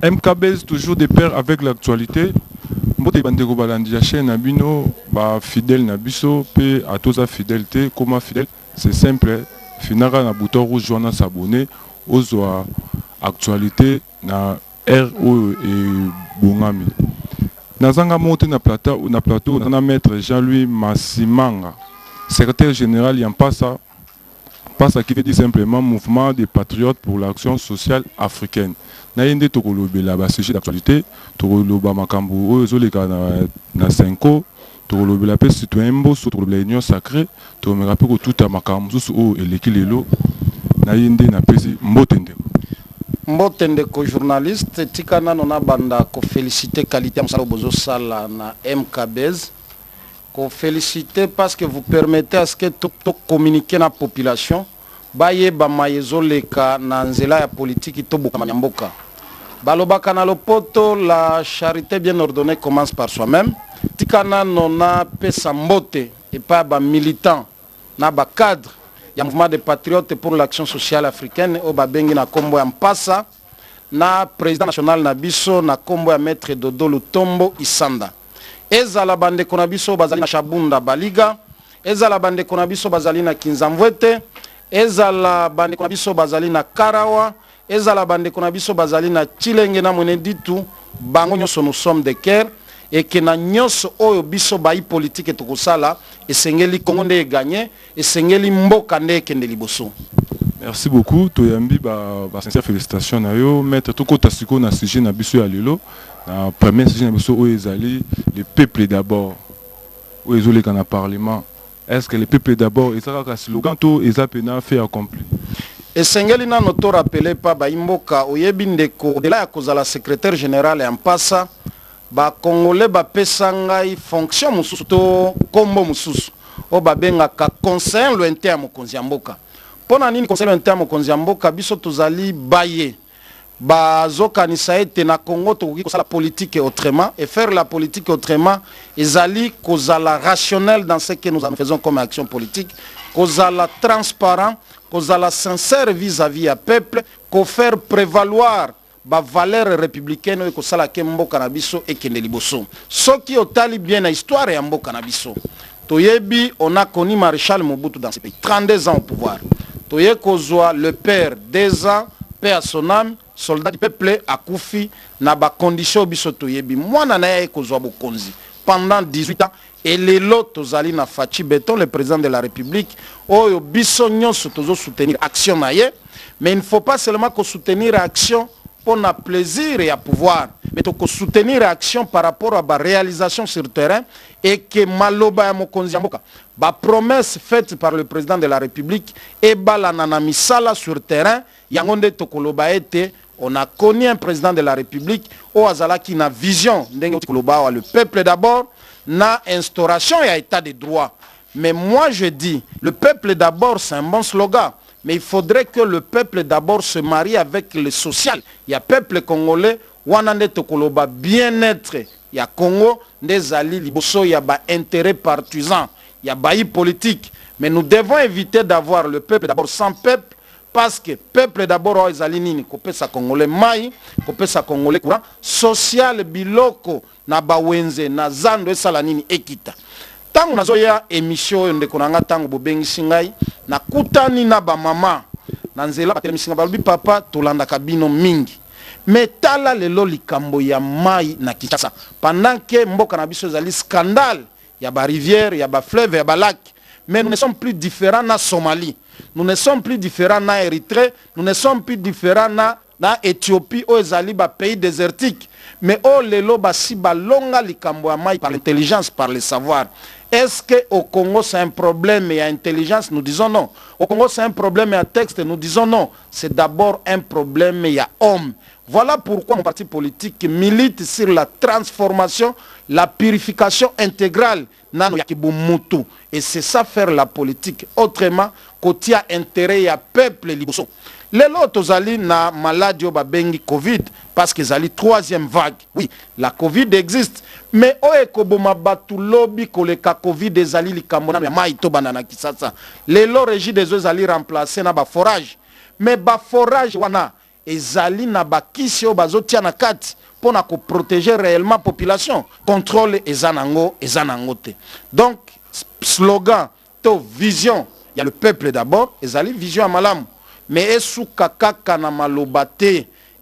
MKBZ toujours de pair avec l'actualité. Mbote bandeko balandi chaîne nabino ba fidèle nabiso pe atoza fidélité comment fidèle c'est simple finaka na bouton rouge joindre s'abonner aux actualité na RO et Bongami. Nazanga monte na plateau na maître Jean-Louis Massimanga, secrétaire général Yampasa Passa qui veut dire simplement mouvement des patriotes pour l'action sociale africaine. Naïndé Tokolobela ba sujet d'actualité, Tokoloba makambo ozoleka na 5 Tokolobela pe citoyen mboso Tokolobela union sacrée, Tokomera pe ko tout makambo so o eleki lelo naïndé na pesi mbotende. Mbotende ko journaliste tikana nona banda ko féliciter qualité msalo bozo sala na MKBZ. Qu'on félicite parce que vous permettez à ce que tout communiquer na population baye ba mayezo leka na nzela ya politique to boka manyamboka balobaka na lopoto la charité bien ordonnée commence par soi-même tikana nona pesa mbote et pas ba militant na ba cadre ya mouvement des patriotes pour l'action sociale africaine o ba bengi na kombo ya Mpasa na président national na biso na kombo ya maître Dodo Lutombo Isanda. Ezala bande konabiso bazali na Shabunda Baliga, ezala bande konabiso bazali na Kinzamvwete, ezala bande konabiso bazali na Karawa, ezala bande konabiso bazali na Chilenge na Mweneditu, bango nyonso nous sommes de cœur et que na nyonso oyo biso bayi politique tokosala esengeli Kongo nde gagner, esengeli mboka nde kende liboso. Merci beaucoup, Toyambi ba sincère félicitations na yo, maître tokota siko na sujet na biso ya lelo. La première sujet na biso o ezali le peuple d'abord. O ezoleka na parlement. Est-ce que le peuple d'abord ezaka ka slogan to ezapena fait accompli? Esengeli na noto rappeler pa ba imboka oyebi ndeko de la ya kozala secrétaire général ya Mpasa ba congolais ba pesangai fonction mususu to kombo mususu o ba benga ka conseil lointain ya mokonzi ya mboka. Pona nini conseil lointain ya mokonzi ya mboka biso tozali baye bazokanisa ete na Congo tokoki kosala politique autrement et faire la politique autrement ezali kozala rationnel dans ce que nous faisons comme action politique, kozala transparent, kozala sincère vis-à-vis à peuple, ko faire prévaloir ba valeur républicaine et kosala ke mboka na biso et kende liboso. Soki otali bien na histoire ya mboka na biso. Toyebi on a connu Maréchal Mobutu dans ce pays, 32 ans au pouvoir. Toye kozwa le père 2 ans, paix à son âme, soldat du peuple a koufi na ba condition biso toyebi mwana na ye kozwa bokonzi pendant 18 ans et les lots tozali na Fachi Beton le président de la République oyo biso nyonso tozo soutenir action na ye mais il ne faut pas seulement que soutenir action pour na plaisir et à pouvoir mais to soutenir action par rapport à ba réalisation sur terrain et que maloba ya mokonzi mboka ba promesse faite par le président de la République et balana na misala sur terrain yangonde tokoloba ete on a connu un président de la République au Azala qui n'a vision le peuple d'abord na instauration et état de droit. Mais moi je dis le peuple d'abord c'est un bon slogan mais il faudrait que le peuple d'abord se marie avec le social. Il y a peuple congolais wanande tokoloba bien-être il y a Congo des alliés liboso il y a ba intérêt partisan il y a bailli politique mais nous devons éviter d'avoir le peuple d'abord sans peuple. Parce que peuple d'abord ezali nini kopesa congolais mai kopesa congolais courant social biloko na bawenze na zando esala nini ekita tango nazoya émission oyo ndeko nanga tango bobengisi ngai na kutani na ba mama na nzela batelemisanga balobi papa tolandaka bino mingi mais tala lelo likambo ya mai na Kinshasa pendant que mboka na biso ezali scandale ya ba rivière ya ba fleuve ya ba lac mais nous ne sommes plus différents na Somalie. Nous ne sommes plus différents na Érythrée, nous ne sommes plus différents na Éthiopie ou ezali ba pays désertique. Mais oh lelo basi balonga likambo ya mai par l'intelligence, par le savoir. Est-ce que au Congo c'est un problème et intelligence? Nous disons non. Au Congo c'est un problème et un texte? Nous disons non. C'est d'abord un problème et homme. Voilà pourquoi mon parti politique milite sur la transformation, la purification intégrale nano ya kibumutu. Et c'est ça faire la politique. Autrement, kotia intérêt ya peuple liboso. Lelo tozali na maladie ba bengi Covid, parce que la troisième vague. Oui, la Covid existe. Mais oekoboma batu lobby koleka Covid ezali likambo na maito banana kisasa. Les régis des eaux ezali remplacer na ba forage. Mais ba forage wana ezali na ba kisi o bazotia na kati pour na ko protéger réellement population. Contrôle ezanango te. Donc slogan to vision, il y a le peuple d'abord, ezali vision à malam. Mais esu kakaka na malobate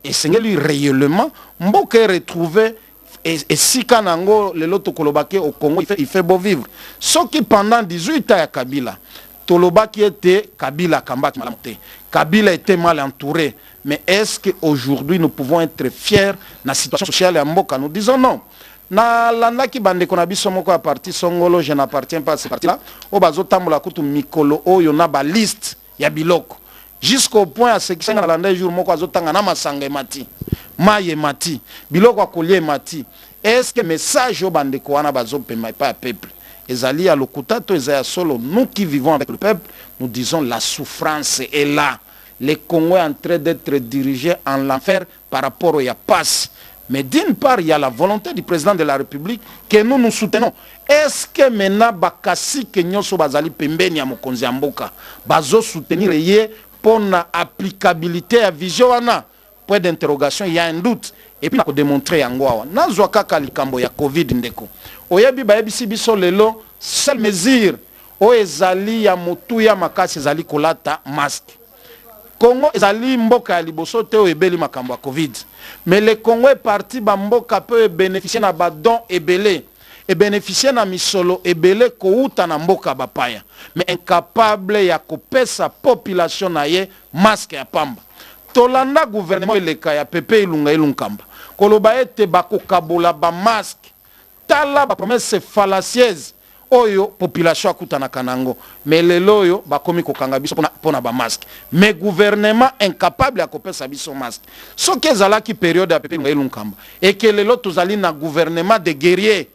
et c'est lui réellement mboke retrouver et si kanango le loto kolobake au Congo il fait beau vivre. Ce qui pendant 18 ans à Kabila Tolobaki était Kabila Kambaki malamte. Kabila était mal entouré. Mais est-ce qu'aujourd'hui nous pouvons être fiers de la situation sociale à Mboka? Nous disons non. Na landa ki bande kona biso moko à parti songolo, je n'appartiens pas à ce parti là. O bazo tambola kutu mikolo o yona ba liste ya biloko. Jusqu'au point à ce que na landa jour moko azotanga na masanga mati. Maye mati. Biloko akolie mati. Est-ce que message o bande ko wana bazo pema pas peuple? Ezali à lokutato ezaya solo. Nous qui vivons avec le peuple, nous disons la souffrance est là. Le Congo est en train d'être dirigé en l'enfer par rapport au Yapas. Mais d'une part, il y a la volonté du président de la République que nous nous soutenons. Est-ce que maintenant, Bakassi, Kenyoso, Bazali, Pembeni, à Mokonzi Amboka, Bazo soutenir pour l'applicabilité à vision, point d'interrogation, il y a un doute. Et puis, on a démontré en Gouawa. Nazwaka Kalikambo, il y a Covid ndeko. Oyebi, Bayebi, Biso, Lelo, seule mesure, Oezali, Yamotu, Makasi, Zali, Kolata, masque. Congo ezali mboka ya liboso te ebeli makambo ya Covid. Mais le Congo est parti ba mboka peut bénéficier na badon ebele et bénéficier na misolo ebele kouta na mboka bapaya. Mais incapable ya kopesa population na ye masque ya pamba. Tolanda gouvernement eleka ya pepe ilunga ilunkamba. Koloba ete bakokabola ba masque. Tala ba promesse fallacieuse. Oyo population akutana kanango mais lelo oyo bakomi kokanga biso pona ba masque mais gouvernement incapable akopesa biso masque soki ezalaki période ya pepe ngelunkamba et que lelo tozali na gouvernement de guerrier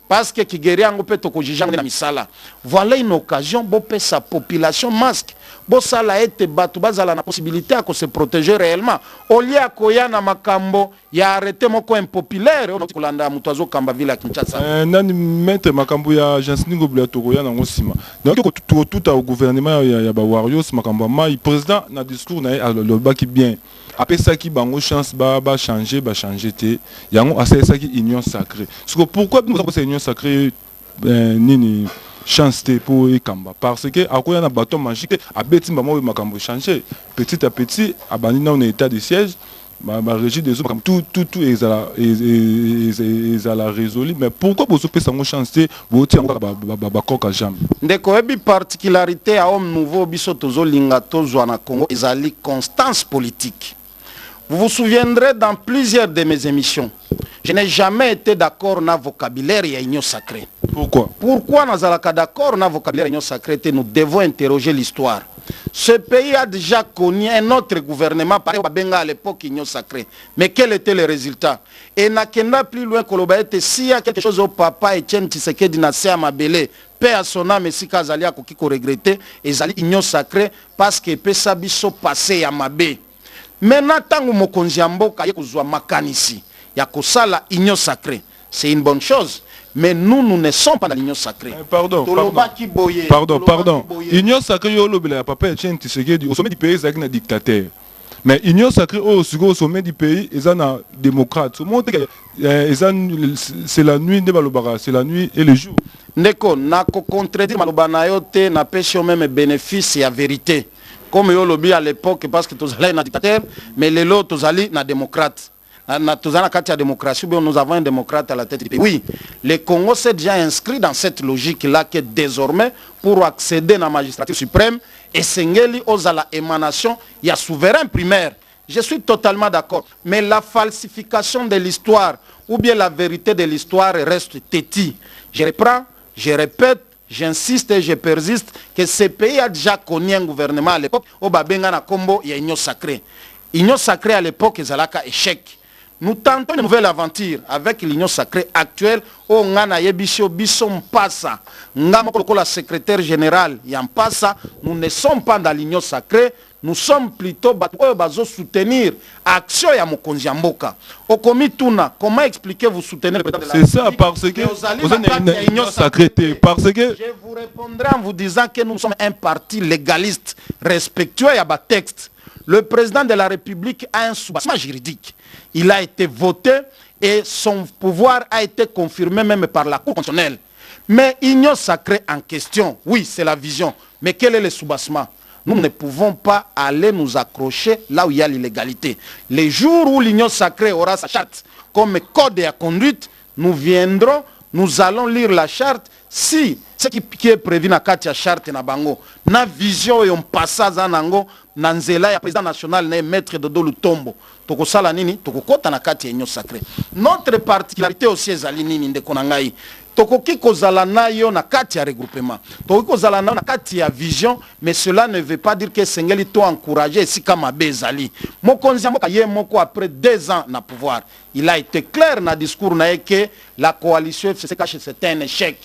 parce que ki guerrier ngo pe tokojijanga na misala voilà une occasion bo pesa population masque bo sala ete batu bazala na possibilité à se protéger réellement au lieu akoya na makambo ya arrêté moko impopulaire on kolanda mutazo kamba villa Kinshasa nani maître makambo ya Jansiningo Tokoya na ngosima donc tout au gouvernement ya ba warriors makambo mai président na discours na le baki bien après ça qui bango chance ba changer te yango asa ça qui union sacrée pourquoi nous avons cette union sacrée nini chance pour Ekamba parce que à quoi y a un bâton magique à bêtis maman makambo changer petit à petit à banina on est état de siège ma régie des autres tout est à la résolu mais pourquoi vous avez ça chance vous tiens ba koka jambe ndeko ebi particularité à homme nouveau biso tozo linga tozo na Congo ezali constance politique. Vous vous souviendrez dans plusieurs de mes émissions, je n'ai jamais été d'accord na vocabulaire et union sacrée. Pourquoi nous sommes d'accord na vocabulaire et union sacrée? Nous devons interroger l'histoire. Ce pays a déjà connu un autre gouvernement, pareil à l'époque union sacrée. Mais quel était le résultat? Et n'a plus loin que s'il y a quelque chose au papa Etienne Tshisekedi na Sea Mabele, paix à son âme et si Kazalia Kokiko regretté, et zali union sacrée parce que Pesa Biso passé à Mabé. Maintenant, tant que Mokonzi Mboka yekuzwa makanisi ya kosala union sacrée, c'est une bonne chose. Mais nous ne sommes pas dans l'union sacrée. Pardon. Union sacrée, papa Etienne Tshisekedi au sommet du pays, c'est un dictateur. Mais union sacrée au sommet du pays, ils sont un démocrate. C'est la nuit de Balobara, c'est la nuit et le jour. Neko, na ko contredire Malobana yote na pêche même bénéfice et la vérité. Comme yo lobby à l'époque parce que tous allés na dictateur, mais les lots tous allés na démocrate. Na démocratie, nous avons un démocrate à la tête du pays. Oui, le Congo s'est déjà inscrit dans cette logique-là que désormais, pour accéder à la magistrature suprême, et Sengeli aux la émanation, il y a souverain primaire. Je suis totalement d'accord. Mais la falsification de l'histoire, ou bien la vérité de l'histoire reste têtue. Je reprends, je répète, j'insiste et je persiste que ce pays a déjà connu un gouvernement à l'époque, au Babenga na Kombo, il y a union sacrée. Union sacrée à l'époque, ils allaient échec. Nous tentons une nouvelle aventure avec l'Union sacrée actuelle. Au Ngana Yebisho Bisson Passa, Ngamoko la secrétaire générale Yampassa, nous ne sommes pas dans l'Union sacrée, nous sommes plutôt bazo soutenir action ya Mokonzi Mboka. Okomi Tuna, comment expliquer vous soutenir le président de la République? C'est ça, parce que vous êtes une union sacrée. Parce que je vous répondrai en vous disant que nous sommes un parti légaliste, respectueux à bas texte. Le président de la République a un soubassement juridique. Il a été voté et son pouvoir a été confirmé même par la Cour constitutionnelle. Mais union sacrée en question, oui, c'est la vision. Mais quel est le soubassement? Nous ne pouvons pas aller nous accrocher là où il y a l'illégalité. Les jours où l'union sacrée aura sa charte comme code de conduite, nous viendrons, nous allons lire la charte. Si ce qui est prévu dans la charte na bango, na vision et on passe à nango, nanzela ya président national na maître de Lutombo. Toko sala nini, toko kota na kati ya union sacrée. Notre particularité aussi ezali nini ndeko na ngai. Toko kiko zala na yo na kati ya regroupement. Toko kiko zala na kati ya vision, mais cela ne veut pas dire que sengeli to encourager si kama bezali. Mokonzi Mboka ye moko après 2 ans na pouvoir. Il a été clair na discours na que la coalition FCC cache c'est un échec.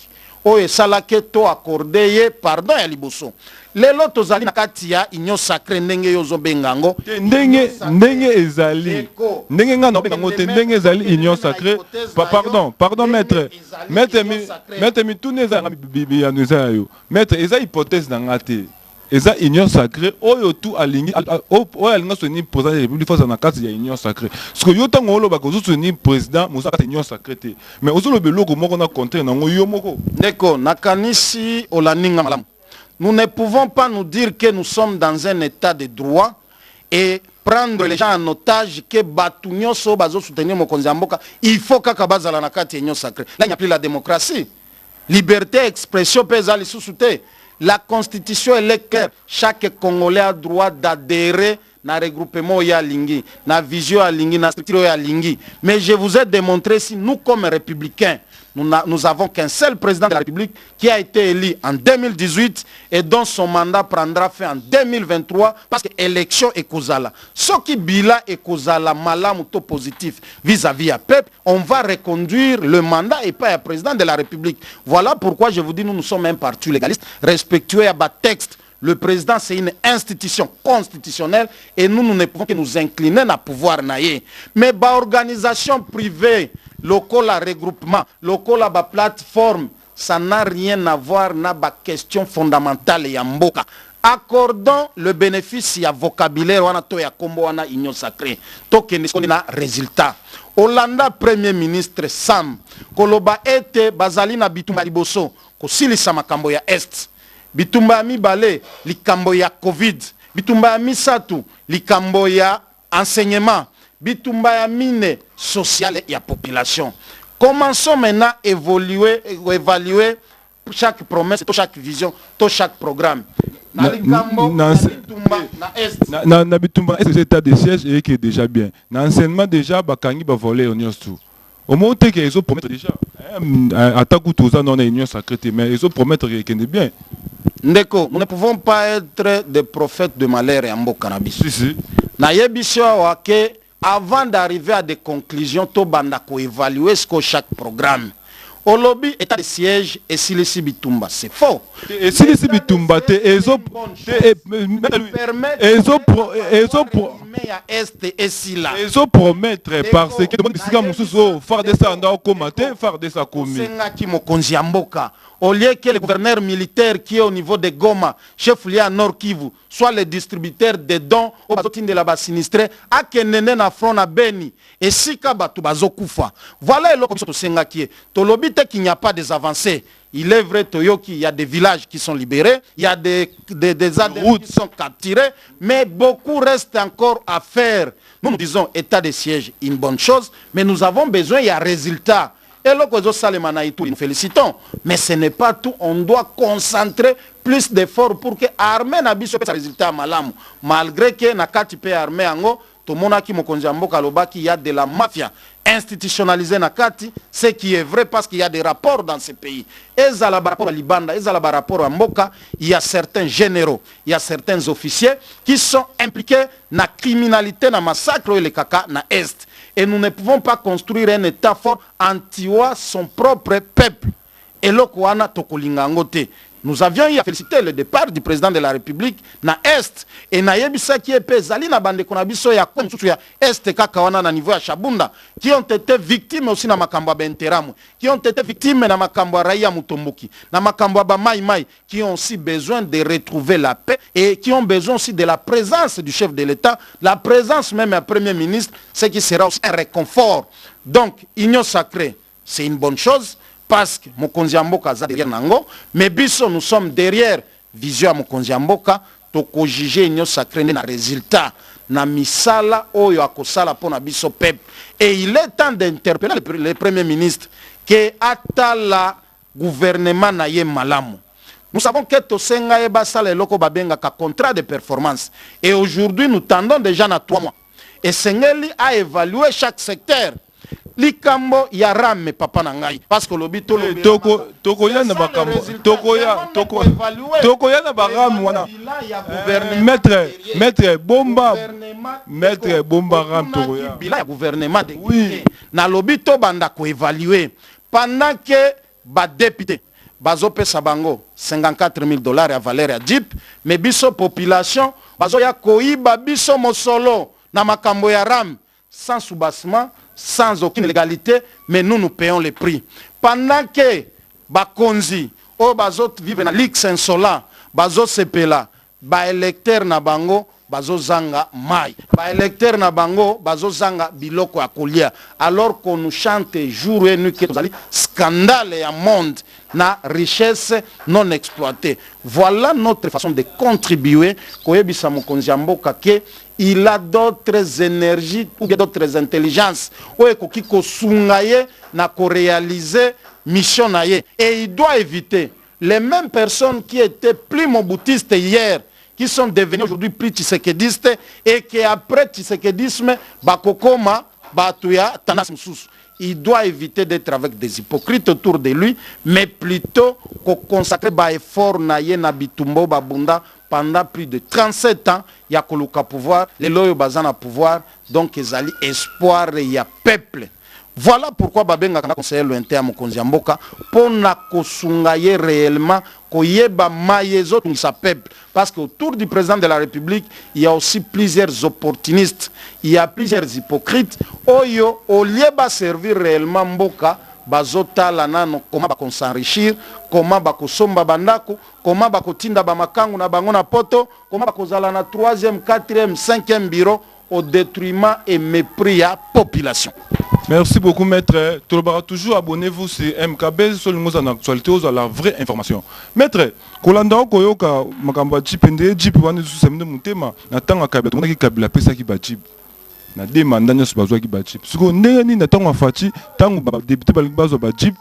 Oye salake to accordé pardon ya liboso. Lelo tozali na kati ya union sacrée ndenge yo zobengango ndenge ezali ndenge nga no bengango te ndenge ezali union sacrée. Pardon maître mitune ezanga bibi eza yo maître eza hypothèse na ngate eza union sacrée oyo tu alingi oyo alinga soni président de la République face na kati ya union sacrée parce que yo tango oloba ko soni président mosa kati union sacrée te mais ozolo beloko moko na contraire nango yo moko ndeko nakanisi olaninga malamu. Nous ne pouvons pas nous dire que nous sommes dans un état de droit et prendre les gens en otage que Batunyo so bazo soutenir Mokonzi Mboka. Il faut qu'Akabaza la nakati union sacrée. Là, il n'y a plus la démocratie. Liberté, expression, pesa les sous-soutés. La constitution est claire. Chaque Congolais a droit d'adhérer na regroupement ya lingi, na vision ya lingi, na structure ya lingi. Mais je vous ai démontré si nous, comme républicains, nous avons qu'un seul président de la République qui a été élu en 2018 et dont son mandat prendra fin en 2023 parce que l'élection est causale. Ce qui bila est causal, malam ou positif vis-à-vis à peuple, on va reconduire le mandat et pas un président de la République. Voilà pourquoi je vous dis, nous sommes un parti légaliste, respectueux à bas texte. Le président, c'est une institution constitutionnelle et nous ne pouvons que nous incliner à pouvoir naïe. Mais bah, organisation privée, local à regroupement, local à plateforme, ça n'a rien à voir avec la question fondamentale ya mboka. Accordons le bénéfice à vocabulaire wana to ya kombo wana union sacrée. To kende na résultat. Hollanda premier ministre Sam koloba ete bazali na bitumba liboso ko silisa makambo ya est. Bitumba mibale likambo ya Covid, bitumba misatu likambo ya enseignement, bitumba ya mine sociale ya population. Commençons maintenant à évaluer chaque promesse, chaque vision, chaque programme. Na bitumba est état de siège et qui est déjà bien. Na enseignement déjà bakangi ba voler on tout. Au moins que ils ont promettre déjà. Attaque tout ça non union sacrée mais ils ont promettre qu'il est bien. Ndeko, nous ne pouvons pas être des prophètes de malheur et en beau cannabis. Si. Na yebisho wake avant d'arriver à des conclusions, to banda ko évaluer ce que chaque programme. Au lobby état de siège et Silisi Bitumba, c'est faux. Et Silisi Bitumba te ezo promettre parce que bon bisika mususu faire de ça ndao komate faire de ça komi. Senga ki Mokonzi Mboka. Au lieu que le gouverneur militaire qui est au niveau de Goma, chef lié à Nord Kivu, soit le distributeur de dons au bazotine de la bas sinistré, à kenene na front na Beni, et si kabatu bazokufa. Voilà le comme senga qui est. Tolobite qu'il n'y a pas des avancées. Il est vrai Toyoki, il y a des villages qui sont libérés, il y a des adhérents qui sont capturés, mais beaucoup reste encore à faire. Nous disons état de siège, une bonne chose, mais nous avons besoin, il y a résultat. Et là, nous félicitons. Mais ce n'est pas tout. On doit concentrer plus d'efforts pour que l'armée n'ait pas de résultat malam. Malgré que Nakati peut armée ango, tout le monde qui il y a de la mafia institutionnalisée Nakati, ce qui est vrai parce qu'il y a des rapports dans ces pays. Et ça la rapport à Libanda, et ça la rapport à Mboka, il y a certains généraux, il y a certains officiers qui sont impliqués dans la criminalité, dans le massacre et le caca dans l'Est. et nous ne pouvons pas construire un État fort en tuant son propre peuple. Et l'Okwana Tokolingangote. Nous avions eu à féliciter le départ du président de la République na Est et na yebisa qui est pesali na bande konabiso ya konsusu ya Est kakawana na niveau ya Shabunda qui ont été victimes aussi na makambo benteramu, qui ont été victimes na makambo raia Mutomboki, na makambo ba mai mai, qui ont aussi besoin de retrouver la paix et qui ont besoin aussi de la présence du chef de l'État, la présence même du premier ministre, ce qui sera aussi un réconfort. Donc, union sacrée, c'est une bonne chose. Parce que Mokonzi Mboka za derrière nango, mais biso nous sommes derrière vision Mokonzi Mboka, toko juger union sacrée na résultat na misala oyo akosala pona biso peuple. Et il est temps d'interpeller le premier ministre que atala gouvernement na ye malamu. Nous savons que Tosenga e basala eloko babenga ka contrat de performance. Et aujourd'hui nous tendons déjà na 3 mois. Et Sengeli a évalué chaque secteur. Likambo ya rame papa na ngai parce que lobito toko ya na bakambo toko ya na baram wana maître bomba ram toko ya bila gouvernement de oui na lobito banda ko évaluer pendant que ba député bazo pesa bango $54,000 à valeur ya Jeep mais biso population bazo ya koiba biso mosolo na makambo ya ram sans soubassement, sans aucune légalité, mais nous payons les prix. Pendant que Bakonzi, ou Bazot vivent dans l'Ix insolent, Bazot Sepela, ba électeur na bango, Bazo Zanga Mai, ba électeur na bango, Bazo Zanga Biloko Akolia, alors qu'on nous chante jour et nuit que nous allons scandale et un monde na richesse non exploitée. Voilà notre façon de contribuer. Koyebisa Mokonzi Mboka ke il a d'autres énergies ou d'autres intelligences. Mission et il doit éviter les mêmes personnes qui étaient plus moboutistes hier, qui sont devenues aujourd'hui plus tshisekedistes et qui après tshisekedisme, bakokoma, batuya, tanas msusu. Il doit éviter d'être avec des hypocrites autour de lui, mais plutôt consacrer ba effort na ye na bitumbo babunda pendant plus de 37 ans, il y a koluka pouvoir, les loyo bazana pouvoir, donc ils allaient espoir et il y a peuple. Voilà pourquoi Babenga kana conseiller lointain à Mokonzi Mboka pour na kosungaye réellement koyeba mayezo tout sa peuple parce qu'autour du président de la République, il y a aussi plusieurs opportunistes, il y a plusieurs hypocrites oyo au lieu ba servir réellement Mboka bazota la nano comment ba s'enrichir, comment ba kosomba bandako, comment ba kotinda ba makangu na bango na poto, comment ba kozala na 3e, 4e, 5e bureau au détriment et mépris à population. Merci beaucoup, maître. Toujours abonnez-vous sur MKB, sur le en actualité, aux la vraie information. Maître, Kolanda Koyoka, Makamba Chipende, Jip, Wane Susamine Mutema, Natanga Kabet, on a qui Kabila Pesa qui bat Jip. Na demande Daniel Subazoa qui bat Jip. Ce qu'on n'est ni Natanga Fati, Tango député Balbazo bat Jip,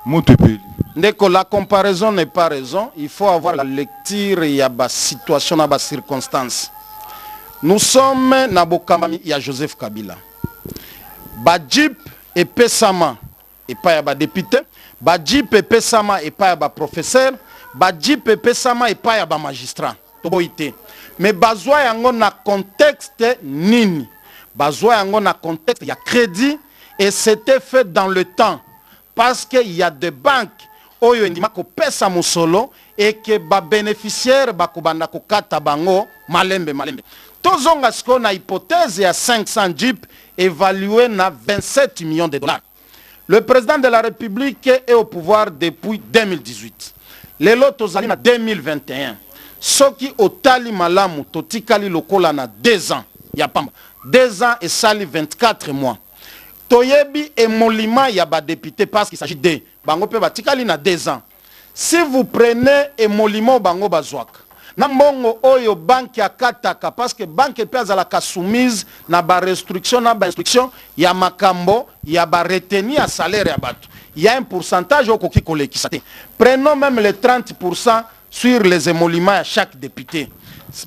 Montepé. Dès la comparaison n'est pas raison, il faut avoir la lecture, il y a la situation, il y a circonstances. Nous sommes na Bokambami, il y a Joseph Kabila. Bajip et Pesama et pas ya ba député, Bajip et Pesama et pas ya ba professeur, Bajip et Pesama et pas ya ba magistrat. Toboité. Mais bazwa yango na contexte nini. Bazwa yango na contexte, il y a crédit et c'était fait dans le temps parce qu'il y a des banques oyo ndima ko pesa musolo et que ba bénéficiaire ba kubanda ko kata bango malembe. Tozonga sko na hypothèse ya 500 Jeep évalué à 27 millions de dollars. Le président de la République est au pouvoir depuis 2018. Les lots tozali na 2021. Soki otali malamu totikali lokola na 2 ans. Ya pamba. 2 ans et sali 24 mois. Toyebi et molima ya ba député parce qu'il s'agit de bango pe batikali na 2 ans. Si vous prenez et molimo bango bazwak. Nambongo oyo banque ya kataka parce que banque pe azalaka soumise na ba restriction na ba instruction ya makambo ya ba retenir à salaire ya bato. Il y a un pourcentage au koki kolekisa te. Prenons même les 30% sur les émoluments à chaque député.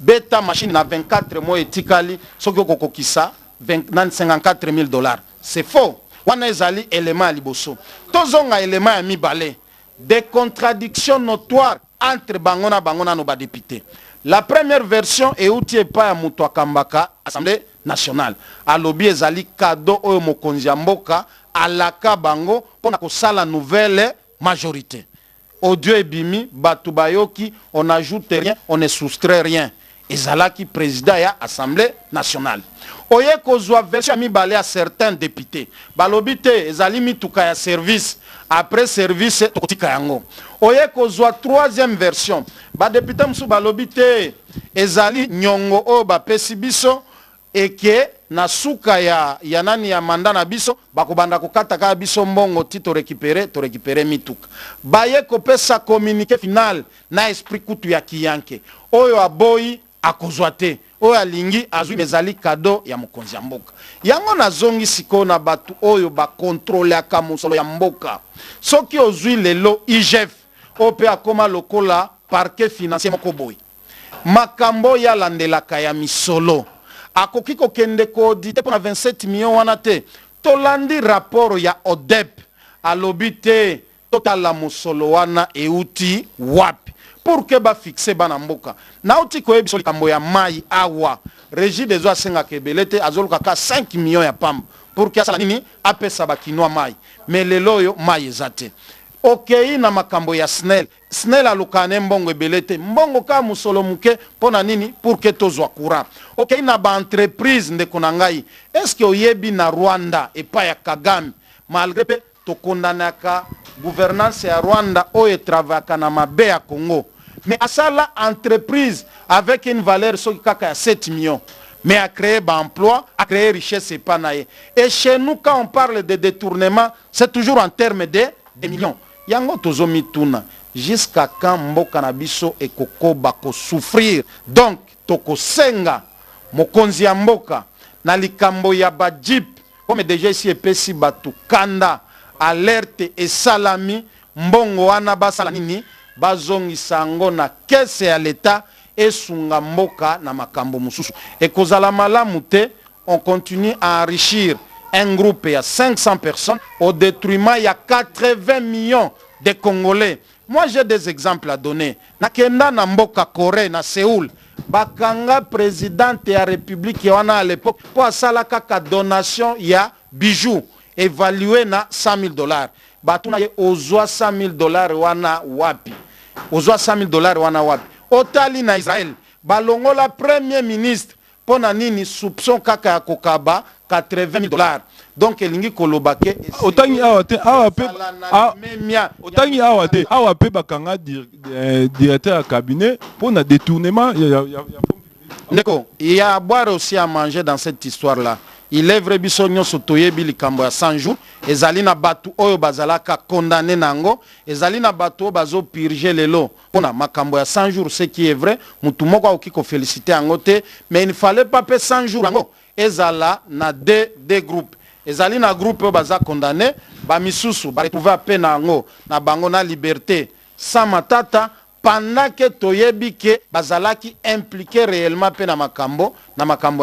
Beta machine na 24 mois etikali soki kokokisa $54,000. C'est faux. Wana ezali élément liboso. Tozonga élément ya mibale. Des contradictions notoires entre bangona no ba député. La première version est outil pas à Moutouakambaka, Assemblée nationale. Alobi ezali cadeau oyo mokonzi ya mboka alaka bango pona kosala nouvelle majorité. Audio ebimi, batu bayoki, on n'ajoute rien, on ne soustrait rien. Ezalaki président ya Assemblée nationale. Oye kozwa version mibale à certains députés. Balobi te ezali mituka ya service. Après service tokotika yango. Oye kozwa troisième version. Ba député musu balobi te ezali nyongo o ba pesi biso eke na suka ya nani ya manda na biso bakobanda kokata ka biso mbongo ti to récupérer mituka. Baye kopesa communiqué final na esprit kutu ya kiyanke. Oyo aboyi akozwa te. Oyo alingi azwi ezali cadeau ya mokonzi ya mboka. Yango nazongi siko na batu oyo ba contrôler aka musolo ya mboka. Soki ozwi lelo IGF ope akoma lokola parquet financier moko boy. Makambo ya landelaka ya misolo. Akoki kokende ko audite pour 27 millions wana te. Tolandi rapport ya ODEP alobi te totala musolo wana euti wapi. Pour que ba fixe bana mboka. Nauti ko ebiso likambo ya mai awa. Régie des oies senga kebelete azoluka ka 5 millions ya pamba. Pour que asala nini apesa ba kinwa mai. Mais lelo yo mai ezate. Okay na makambo ya SNEL. SNEL alukane mbongo ebelete. Mbongo ka musolo muke pona nini pour que tozwa courant. Okay na ba entreprise ndeko na ngai. Est-ce que oyebi na Rwanda epa ya Kagame malgré pe to kondanaka gouvernance ya Rwanda oye travaka na mabe ya Congo. Mais à ça la entreprise avec une valeur so kaka ya 7 millions. Mais à créer emploi, à créer richesse et pas naïe. Et chez nous quand on parle de détournement, c'est toujours en termes de millions. Yango tozomi tuna jusqu'à quand mboka na biso e kokoba ko souffrir. Donc toko senga mokonzi ya mboka na likambo ya ba jeep comme déjà ici epesi batu kanda alerte et salami mbongo wana basala nini bazongisa ngo na kese ya l'État esunga mboka na makambo mususu. Et kozala malamu te, on continue à enrichir un groupe ya 500 personnes au détriment ya 80 millions de Congolais. Moi j'ai des exemples à donner. Nakenda na mboka Corée na Séoul bakanga présidente ya République wana à l'époque pour asala kaka donation ya bijoux évalué na $100,000. Batuna ye ozwa $100,000 wana wapi? Ozwa $100,000 wana wapi? Otali na Israël balongola premier ministre pona nini soupçon kaka ya kokaba $80,000. Donc elingi kolobake otangi awate awape bakanga directeur à cabinet pona détournement Ndeko, il y a à boire aussi à manger dans cette histoire là. Il est vrai bisogno sotoyebi likambo ya 100 jours. Ezali na batu oyo bazalaka condamné nango. Ezali na batu bazo purger lelo. Pona makambo ya 100 jours, ce qui est vrai. Mutu moko okiko féliciter angote. Mais il ne fallait pas payer 100 jours ango. Ezala na deux groupes. Ezali na groupe oyo baza condamné. Ba misusu ba retrouver à peine ango. Na bango na liberté. Sans matata. Pendant que toyebi ke bazalaki impliqué réellement pe na makambo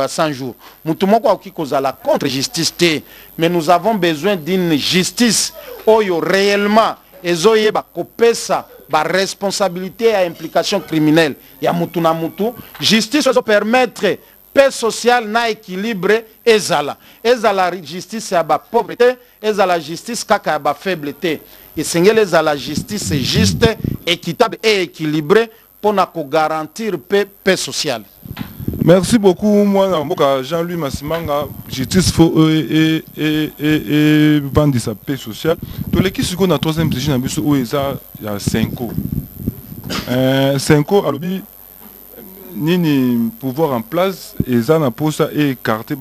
ya 100 jours. Mutu moko akoki kozala contre justice te, mais nous avons besoin d'une justice oyo réellement ezoyeba kopesa ba responsabilité à implication criminelle ya mutu na mutu. Justice ozo permettre paix sociale na équilibre ezala justice ya ba pauvreté, ezala justice kaka ya ba faiblesse. Et c'est la justice juste, équitable et équilibrée pour garantir paix sociale. Merci beaucoup, moi, Jean-Louis Massimanga, justice faut et vendre sa paix sociale. Tous les qui sont dans la troisième position, il y a 5 ans. 5 ans, alors, ni pouvoir en place, et ça n'a pas ça écarter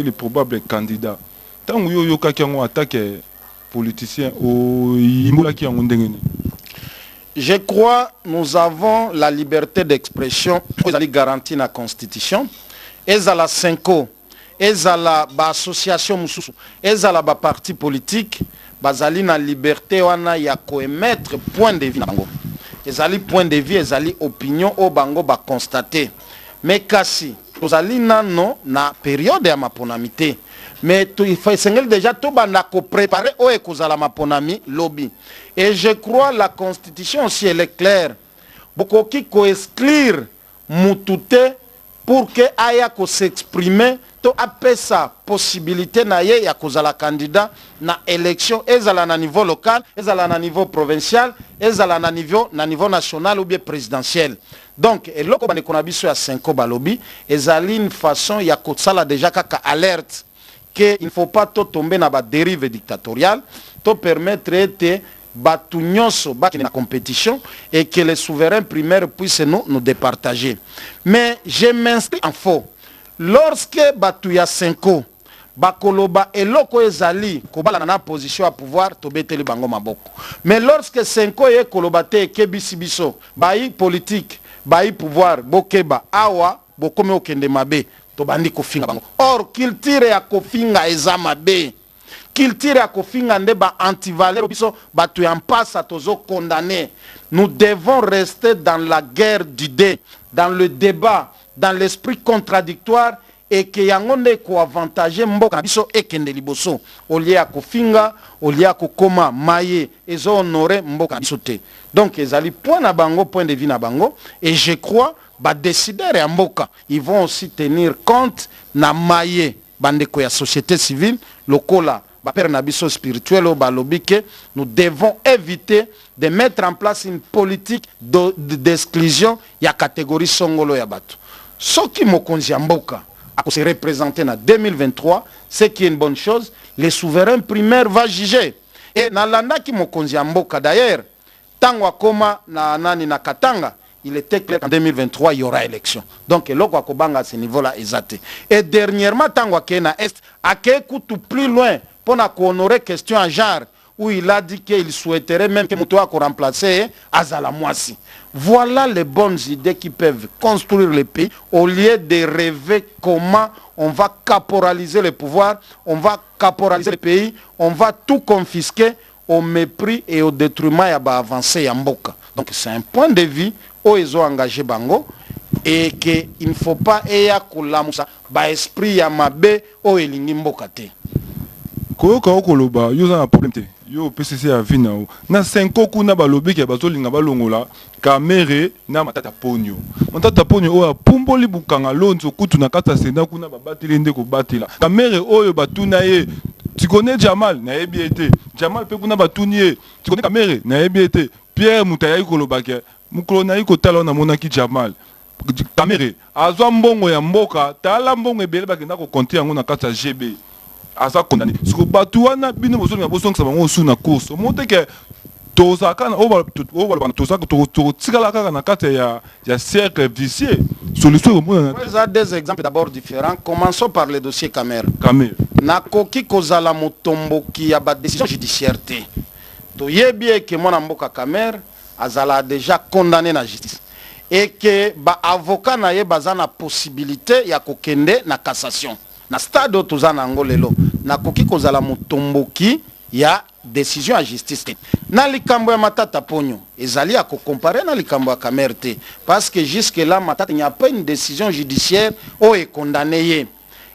les probables candidats. Tant que vous avez attaqué politicien au je crois nous avons la liberté d'expression garantie dans la constitution. Ezala 5 ans, ezala ba association mususu, ezala ba parti politique, bazali na liberté wana ya koémettre point de vue na bango. Ezali point de vue, ezali opinion o bango ba constater. Mais kasi tozali nano na période ya maponamité. Mais il faut déjà tout préparer au ekozala maponami lobby. Et je crois la constitution aussi elle est claire. Beaucoup qui exclure mutute pour que aya ko s'exprimer to apesa possibilité na ye ya kozala candidat na élection ezala na niveau local, ezala na niveau provincial, ezala na niveau national ou bien présidentiel. Donc eloko bande kona biso ya 5 balobi ezali une façon ya kosala déjà kaka alerte que il ne faut pas to tomber na ba dérive dictatoriale, to permettre ete batu nyonso bakina compétition et que les souverains primaires puissent nous départager. Mais je m'inscris en faux. Lorsque batu ya 5 bakoloba eloko ezali kobala na position à pouvoir tobeteli bango maboko. Mais lorsque 5 ye koloba te kebisi biso bayi politique bayi pouvoir bokeba awa bokome okende mabe tobandi kofinga bango. Or culture ya kofinga eza mabe. Culture ya kofinga nde ba antivaleur biso batu ya mpasa tozo condamner. Nous devons rester dans la guerre d'idées, dans le débat, dans l'esprit contradictoire et que yangonde ko avantager mboka na biso ekende liboso au lieu ya kofinga au lieu ya kokoma maye ezo honorer mboka na biso te. Donc ezali point na bango, point de vue na bango, et je crois ba décideurs ya mboka ils vont aussi tenir compte na maye bandeko ya société civile lokola ba père na biso spirituel au balobi que nous devons éviter de mettre en place une politique d'exclusion ya catégorie songolo ya bato. Soki mokonzi ya mboka à se représenter en 2023, c'est qui est une bonne chose. Les souverains primaires vont juger. Et dans l'anda qui mokonzi ya mboka d'ailleurs, tango akoma na nani na Katanga, il était clair qu'en 2023 il y aura élection. Donc loko akobanga à ce niveau-là exact. Et dernièrement tango akena est ake kutu plus loin pour na honorer question en genre où il a dit qu'il souhaiterait même que Moutoua remplacer Azala Mouassi. Voilà les bonnes idées qui peuvent construire le pays au lieu de rêver comment on va caporaliser le pouvoir, on va caporaliser le pays, on va tout confisquer au mépris et au détriment et à avancer à Mboka. Donc c'est un point de vue où ils ont engagé Bango et qu'il ne faut pas eya kulamusa ba esprit ya mabe o elingi Mboka te. Koyoka okoloba yo za na problème te. Yo PCC a vu na 5 kuna balobi ke bazolinga balongola kamere na matata ponyo. Matata ponyo o pumboli bukanga lonzo kutu na kata senda kuna babateli ndeko batela. Kamere oyo batuna ye. Tu connais Jamal na ebiete. Jamal pe kuna batuni ye. Tu connais kamere na ebiete. Pierre Mutaya koloba ke mukolo na yiko tala na monaki Jamal. Kamere azwa mbongo ya mboka tala mbongo ebele bakenda ko compter yango na kata GB. Asa condamné. Ce que Batouana bino bozo na bozo ngsa bango sous na course. Monte que tozaka na tozaka to tikala kaka na kata ya cercle vicieux. Solution au Vous avez des exemples d'abord différents. Commençons par le dossier Kamer. Kamer. Nakoki kozala motombo ki ya ba décision judiciaire te. To yebi que mon mboka Kamer azala déjà condamné na justice. Et que ba avocat na ye bazana possibilité ya kokende na cassation. Na stade tozana ngolelo na koki kozala motomboki ya décision à justice na likambo ya matata ponyo ezali à comparer na likambo ya Kamer te parce que jusque là matata il n'y a pas une décision judiciaire o est condamné ye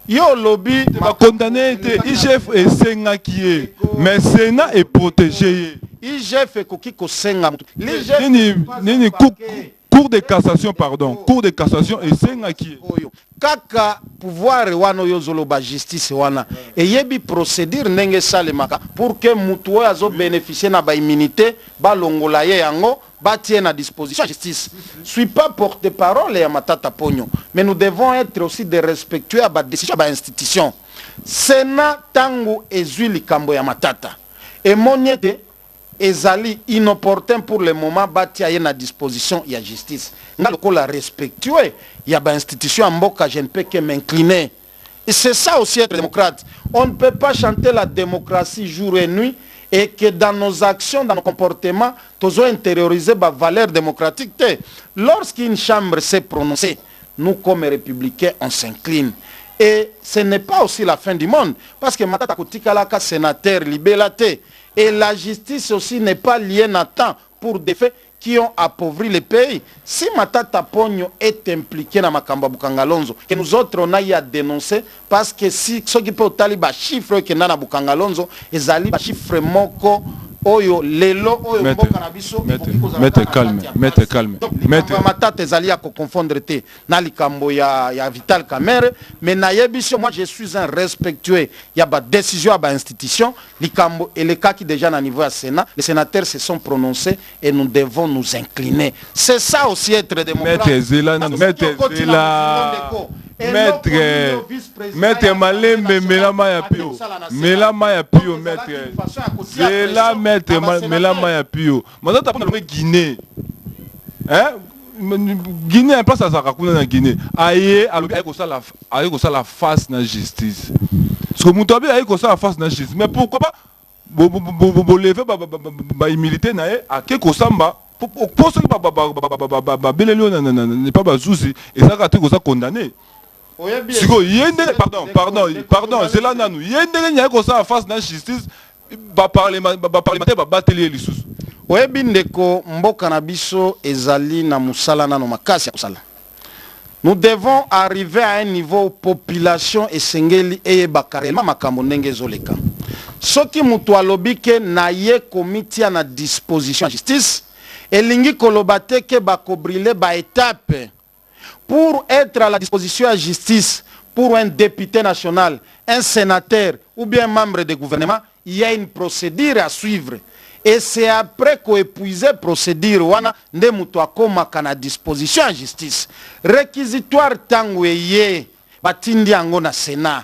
yo lobby ma condamné te IGF et senga qui est mais Sénat est protégé IGF koki ko senga nini Cour de cassation, pardon. Cour de cassation et c'est qui kaka pouvoir wana yozolo ba justice wana et yebi procédure ndenge salemaka pour que mutu azo bénéficier na ba immunité ba longola ye yango ba tie na disposition justice. Suis pas porte-parole ya matata ponyo mais nous devons être aussi des respectueux à ba décision ba institution. Sénat tangu ezui likambo ya matata et moniete ezali inopportun pour le moment bati à na disposition ya justice ngaloko la respectueux ya ba institution mboka je ne peux que m'incliner et c'est ça aussi être démocrate. On ne peut pas chanter la démocratie jour et nuit et que dans nos actions, dans nos comportements tous intérioriser ba valeur démocratique. Lorsqu'une chambre s'est prononcée, nous comme républicains on s'incline. Et ce n'est pas aussi la fin du monde parce que matata kotikala ka sénateur libélaté. Et la justice aussi n'est pas liée à temps pour des faits qui ont appauvri le pays. Si Matata Ponyo est impliqué dans Makamba Bukangalonzo, que nous autres on a eu à dénoncer, parce que si ceux qui peuvent taliba chiffre que nana Bukangalonzo, ils allaient chiffre moko oyo lelo oyo mboka na biso calme. Maître matata ezali ya ko confondre te na likambo ya Vital Kamerhe, mais na yebiso moi je suis un respectueux ya ba décision ya ba institution likambo eleka qui déjà na niveau ya Sénat, les sénateurs se sont prononcés et nous devons nous incliner. C'est ça aussi être démocrate. Maître Malembe Melama ya pio. Melama ya pio maître. Zela maître Melama ya pio. Maintenant t'as pas le Guinée. Hein? Guinée en place à Sakakuna na Guinée. Aïe, aïe ko ça la face na justice. Parce que Moutabi aïe ko ça la face na justice. Mais pourquoi pas lever ba militaire na a quelque samba pour ceux qui belelio n'est pas bazouzi et ça ka ko ça condamné. Siko yende pardon c'est là nanou yende nya ko ça face na justice ba parlementaire ba batelier lissus. Oyebi ndeko mboka na biso ezali na musala nano makasi ya kusala. Nous devons arriver à un niveau population esengeli eyeba carrément makambo ndenge ezoleka. Soki mutu alobi ke na ye komiti na disposition ya justice elingi koloba te ke bakobrile ba étape pour être à la disposition de la justice, pour un député national, un sénateur ou bien un membre du gouvernement, il y a une procédure à suivre. Et c'est après qu'on épuise la procédure, on a à disposition de la justice. Réquisitoire tangueye, batindi ango na Sénat.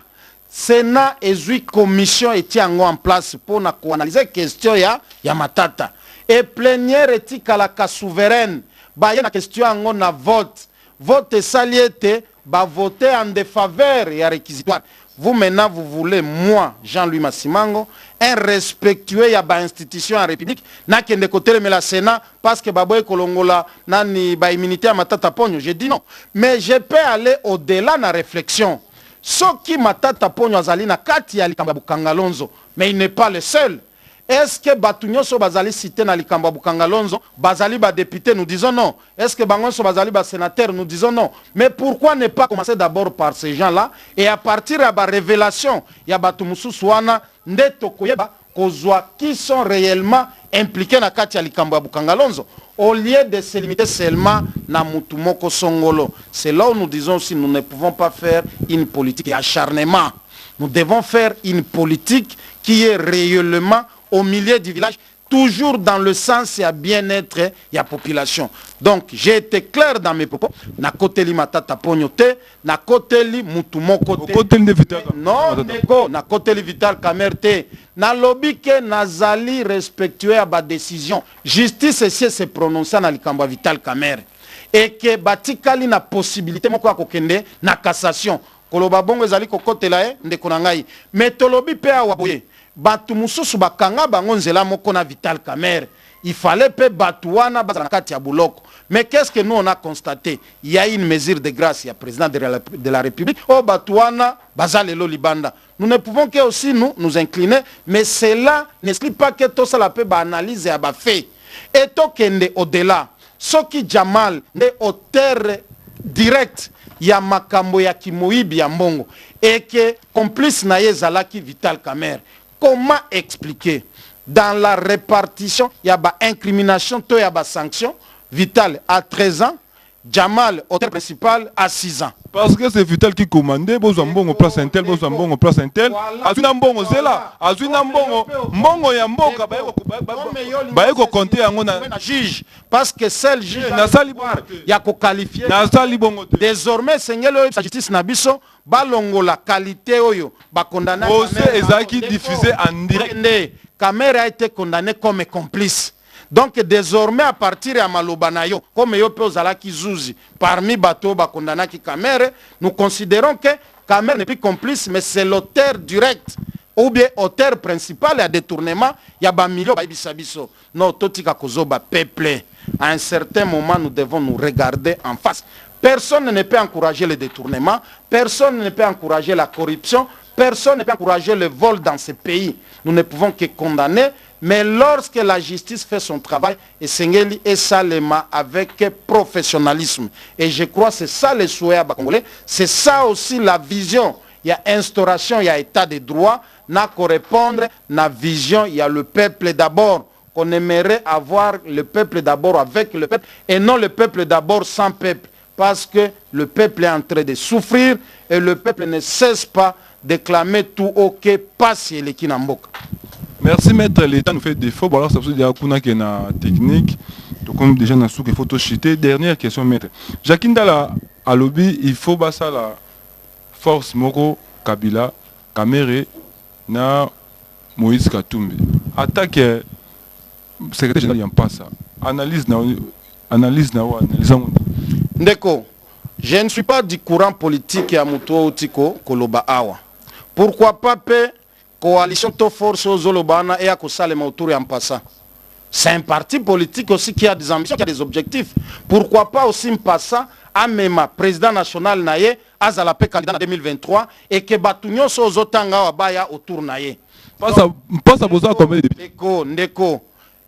Sénat et une commission était en place pour analyser la question ya matata. Et plénière était à la souveraine, il y a une question ango na vote. Vote saliété, va voter en défaveur et à réquisitoire. Vous maintenant, vous voulez, moi, Jean-Louis Massimango, un respectueux à l'institution en République, n'a qu'un de côté mais la Sénat, parce que Baboy Kolongola, n'a ni ba immunité à Matata Pogno. J'ai dit non. Mais je peux aller au-delà de la réflexion. Ce qui Matata Pogno Azali na kati ya Likamba Bukangalonzo, mais il n'est pas le seul. Est-ce que Batunyoso Bazali cité na Likamba Bukangalonzo, Bazali ba député, nous disons non. Est-ce que Bangonso Bazali ba sénateur, nous disons non. Mais pourquoi ne pas commencer d'abord par ces gens-là et à partir de la révélation, il y a Batumusu Swana, Ndeto Koyeba, Kozwa, qui sont réellement impliqués dans Katia Likamba Bukangalonzo, au lieu de se limiter seulement na Mutumoko Songolo. C'est là où nous disons si nous ne pouvons pas faire une politique d'acharnement. Nous devons faire une politique qui est réellement au milieu du village, toujours dans le sens et à bien-être de la population. Donc, j'ai été clair dans mes propos. Na côté li matata pognote, na côté li mutumoko te. Non, nego, na côté li Vital Kamerhe, na lobby ke nazali respectueux à ba décision. Justice ici se prononcer na likambo Vital Kamerhe. Et que batikali na possibilité moko ya kokende na cassation. Koloba bongo ezali kokotela ndeko na ngai. Mais tolobi pe awa boye. Batu mususu bakanga bango nzela moko na Vital Kamerhe. Il fallait pe batuana bazana kati ya buloko. Mais qu'est-ce que nous on a constaté? Il y a une mesure de grâce, il y a président de la République. Oh batuana bazalelo libanda. Nous ne pouvons que aussi nous incliner, mais cela n'explique pas que tout ça la peut analyser à ba fait. Et to kende au-delà. Soki Jamal ne auteur direct ya makambo ya kimoibi ya mbongo et que complice na yezalaki Vital Kamerhe. Comment expliquer dans la répartition, il y a une incrimination, il y a une sanction. Vital à 13 ans, Jamal, auteur principal, à 6 ans. Parce que c'est Vital qui commandait, Bozambongo place un tel, Bozambongo place un tel. Azuinambongo, c'est là. Azuinambongo, Mbongo Yamboka, Baeko compter à juge. Parce que seul juge, il y a qu'à qualifier. Désormais, Seigneur, la justice Nabiso, Balongo, la qualité, ba condamné. Ezaki diffusé en direct. Kamerhe a été condamné comme complice. Donc désormais à partir de Malobanayo, comme yo pe ozala kizuzi, parmi bateau ba condamné ki Kamerhe, nous considérons que Kamerhe n'est plus complice, mais c'est l'auteur direct ou bien auteur principal à détournement. Il y a ba millions ba bisabiso. Non, totika kozoba peuple. À un certain moment, nous devons nous regarder en face. Personne ne peut encourager le détournement, personne ne peut encourager la corruption, personne ne peut encourager le vol dans ce pays. Nous ne pouvons que condamner. Mais lorsque la justice fait son travail, et Sengeli et Salema avec professionnalisme. Et je crois que c'est ça le souhait à Congolais. C'est ça aussi la vision. Il y a instauration, il y a état de droit. N'a qu'à répondre, la vision, il y a le peuple d'abord. qu'on aimerait avoir le peuple d'abord avec le peuple et non le peuple d'abord sans peuple. Parce que le peuple est en train de souffrir et le peuple ne cesse pas de clamer tout haut que passe les Kinamboka. Merci maître, l'État nous fait défaut. Bon alors ça veut dire qu'il y a une technique. Donc comme déjà dans il faut tout chiter. Dernière question maître. Jacqueline Dala à lobby, il faut basa la force Moko Kabila, Kamere, na Moïse Katumbi. Attaque secrétaire général il n'y a pas ça. Analyse Ndeko, je ne suis pas du courant politique à Muto Tiko Koloba Awa. Pourquoi pas coalition to force aux Zolobana et à Kosalema autour et en passant. C'est un parti politique aussi qui a des ambitions, qui a des objectifs. Pourquoi pas aussi en passant à Mema, président national Naye, Azalape candidat en 2023 et que Batunyo Sozotanga Wabaya autour Naye. Pas à besoin comme Ndeko.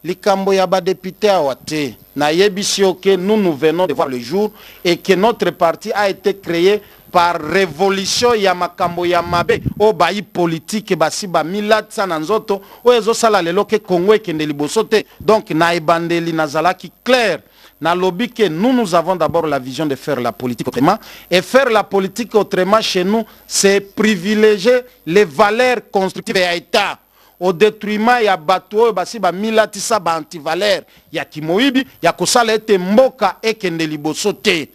Likambo ya ba député awate na yebisio que nous venons de voir le jour et que notre parti a été créé par révolution ya makambo ya mabe o bayi politique basi ba milatsa na nzoto o ezo sala lelo ke Congo ekende liboso te. Donc na ebandeli nazalaki clair na lobby que nous avons d'abord la vision de faire la politique autrement et faire la politique autrement chez nous c'est privilégier les valeurs constructives et État au détriment ya bato basi ba milatisa ba antivaleur ya kimoibi ya kosala ete mboka ekende liboso te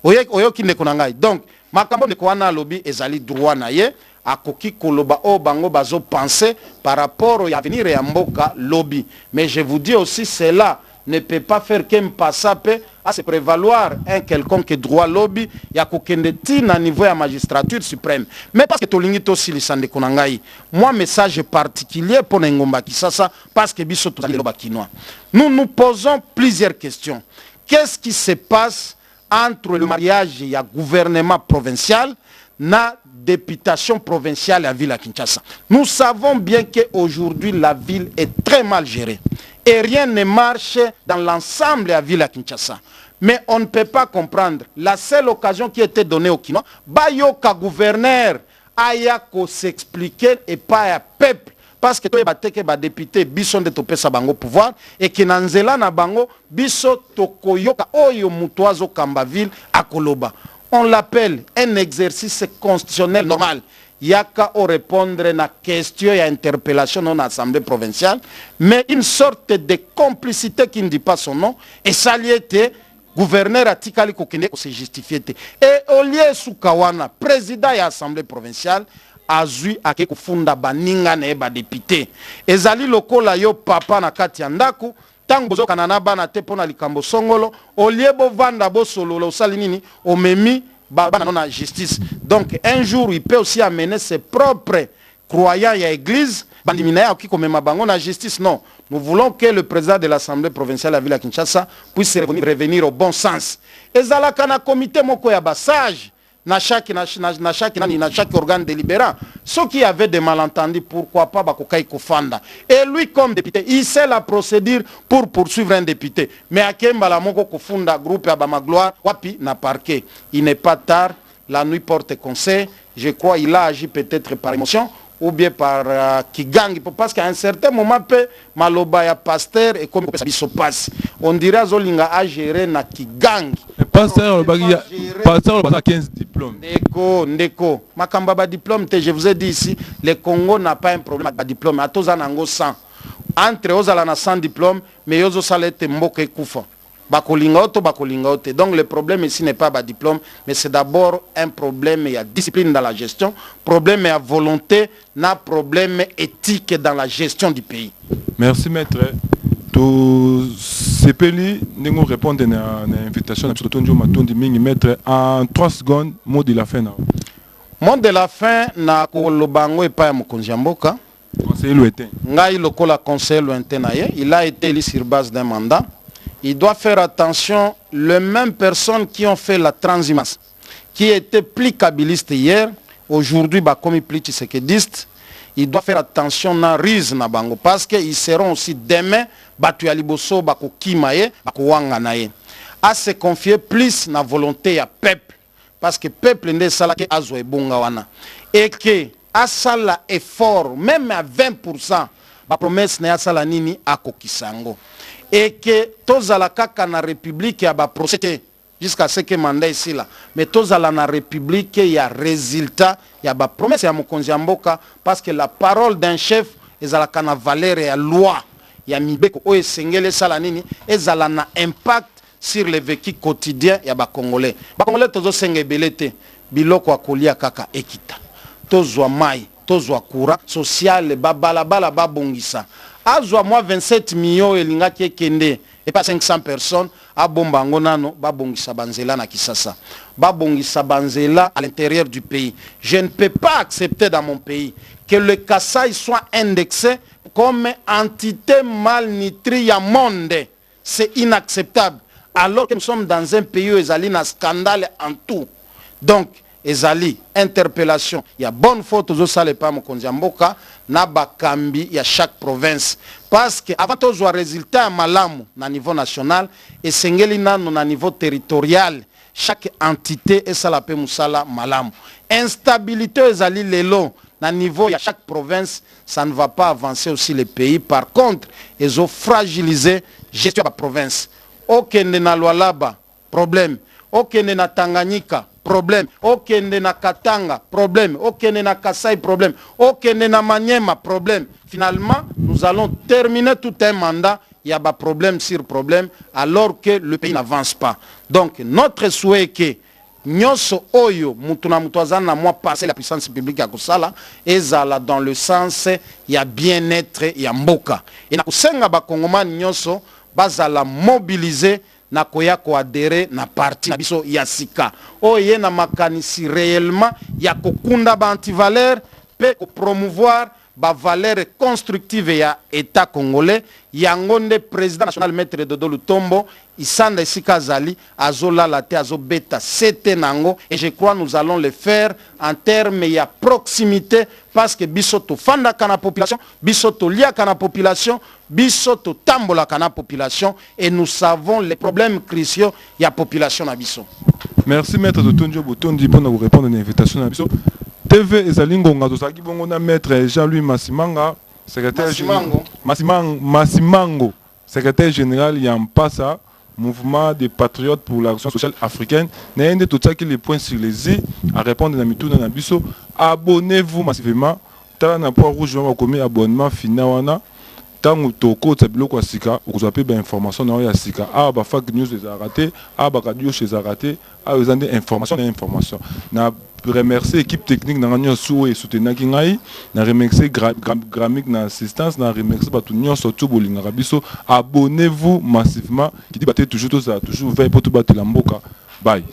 oyo kinde konangai. Donc makambo de kwana lobby ezali droit na ye akoki koloba o bango bazo penser par rapport au avenir ya mboka lobby. Mais je vous dis aussi cela ne peut pas faire qu'un passape à se prévaloir un quelconque droit lobby ya kokende tina niveau ya magistrature suprême. Mais parce que tolingi to silisande konangai. Moi message particulier pour Ngomba Kisasa parce que biso tozali loba kinois. Nous nous posons plusieurs questions. Qu'est-ce qui se passe entre le mariage ya gouvernement provincial na députation provinciale à ville à Kinshasa? Nous savons bien qu'aujourd'hui la ville est très mal gérée. Et rien ne marche dans l'ensemble de la ville à Kinshasa. Mais on ne peut pas comprendre. La seule occasion qui était donnée au Kinois, Bayoka gouverneur, Ayako s'expliquer et pas à peuple. Parce que toi, tu es député, bison de topé sa bango pouvoir, et que nanzela na bango, biso tokoyoka oyo mutoazo kambaville à Koloba. On l'appelle un exercice constitutionnel normal. Yaka au répondre na question et interpellation dans l'Assemblée provinciale, mais une sorte de complicité qui ne dit pas son nom, et ça lui était gouverneur Atikali Kokene ko se justifié. Et au lieu Soukawana, président de l'Assemblée provinciale, azui ake kufunda baninga na eba député. Ezali lokola yo papa na kati ya ndaku, tango bozo kanana bana te pona likambo songolo, au lieu bo vanda bo solo lo sali nini, omemi baba na justice. Donc un jour il peut aussi amener ses propres croyants à l'église, bandimina qui comme bango na justice. Non, nous voulons que le président de l'Assemblée provinciale de la ville de Kinshasa puisse revenir au bon sens. Ezalaka na comité moko ya basage na chaque organe délibérant. Ceux qui avaient des malentendus, pourquoi pas bakokai kofanda. Et lui comme député, il sait la procédure pour poursuivre un député. Mais à Kembala moko kofunda groupe à Bamagloire, wapi na parquet. Il n'est pas tard, la nuit porte conseil. Je crois qu'il a agi peut-être par émotion ou bien par Kigang. Parce qu'à un certain moment, Maloba ya pasteur et comme ça se passe. On dirait Zolinga a géré na Kigang. Pasteur, il a 15 diplômes. Ndeko. Makamba diplôme, je vous ai dit ici, le Congo n'a pas un problème avec diplôme. À tous en 100. Entre eux, on a 100 diplômes, mais eux, ça a mboke koufa. Donc le problème ici n'est pas le diplôme, mais c'est d'abord un problème, il y a discipline dans la gestion, problème il y a volonté, un problème éthique dans la gestion du pays. Merci maître. To sepeli nous répondre à l'invitation maître en 3 secondes mot de la fin. Mot de la fin na kolobango et pas mokonzi mboka. Conseiller lointain. Ngai lokola conseiller lointain na ye, il a été élu sur base d'un mandat. Il doit faire attention, les mêmes personnes qui ont fait la transhumance, qui étaient plus kabylistes hier, aujourd'hui, comme plus tshisekidistes, il doit faire attention na ruse na bango, parce qu'ils seront aussi demain, batu aliboso, bako kimaye, bako wanganaye. À se confier plus na volonté à peuple, parce que peuple n'est pas que azwe bonga wana. Et que, à ça effort, même à 20%, ba promesse na ya sala nini akokisango et que tozala kaka na république ya ba procès jusqu'à ce que mandat ici là mais tozala na république ya résultat ya ba promesse ya mokonzi ya mboka parce que la parole d'un chef ezalaka na valeur ya loi ya mibeko oyo esengeli sala nini ezala na impact sur le vécu quotidien ya ba congolais tozosenga ebele te biloko akolia kaka ekita tozwa mai tozwa courant social babalabala babongisa azwa moi 27 millions elingaki ekende et pas 500 personnes abomba ngo nano babongisa banzela na Kisasa babongisa banzela à l'intérieur du pays. Je ne peux pas accepter dans mon pays que le Kasaï soit indexé comme entité malnutrie ya monde. C'est inacceptable alors que nous sommes dans un pays où ezali na scandale en tout. Donc ezali interpellation il y a bonne faute aux sale pas mokonzi ya mboka na bakambi ya chaque province parce que avant tozwa résultat ya malamu na niveau national esengeli nano na niveau territorial chaque entité esala pe musala malamu. Instabilité ezali lelo na niveau ya chaque province, ça ne va pas avancer aussi le pays. Par contre ils ont fragilisé gestion de la province. Okende na Lualaba problème, okende na Tanganyika problème, okende na Katanga problème, okende na Kasai problème, okende na Maniema problème. Finalement, nous allons terminer tout un mandat, il y a des problème sur problème, alors que le pays n'avance pas. Donc, notre souhait est que nyonso oyo mutuna mutwazana na moi passer la puissance publique ya kosala ezala dans le sens ya bien-être ya mboka. Et na kusenga ba kongomani nyonso bazala mobiliser na koya ko adhérer na parti na biso ya sika oye na makanisi réellement ya kokunda ba antivaleur pe ko promouvoir ba valeur constructive ya état congolais yangonde président national maître Dodo Lutombo isanda sika zali azola la te azobeta sete nango et je crois nous allons le faire en termes ya proximité parce que biso to fanda kana population biso to lia kana population biso to tambola kana population et nous savons les problèmes cruciaux ya population na biso. Merci maître Totondio Botondi pour nous répondre à l'invitation na biso. TV ezalingonga tozaki bongo na maître Jean-Louis Massimanga secrétaire Massimango secrétaire général Yampasa mouvement des patriotes pour l'action sociale africaine. N'ayez tout ça qui les points sur les i à répondre à mitou na biso. Abonnez-vous massivement. T'as un point rouge on commis abonnement finawana. Tant toko tabilo kwa sika vous avez ben information na ya sika ah ba fake news les a raté ah ba radio chez a raté ah vous avez information na remercier équipe technique na nyo sou et soutenir ngai na remercier gramique na assistance na remercier ba tout nyo surtout bolinga biso. Abonnez-vous massivement qui dit toujours tout ça toujours veille pour tout battre la mboka. Bye.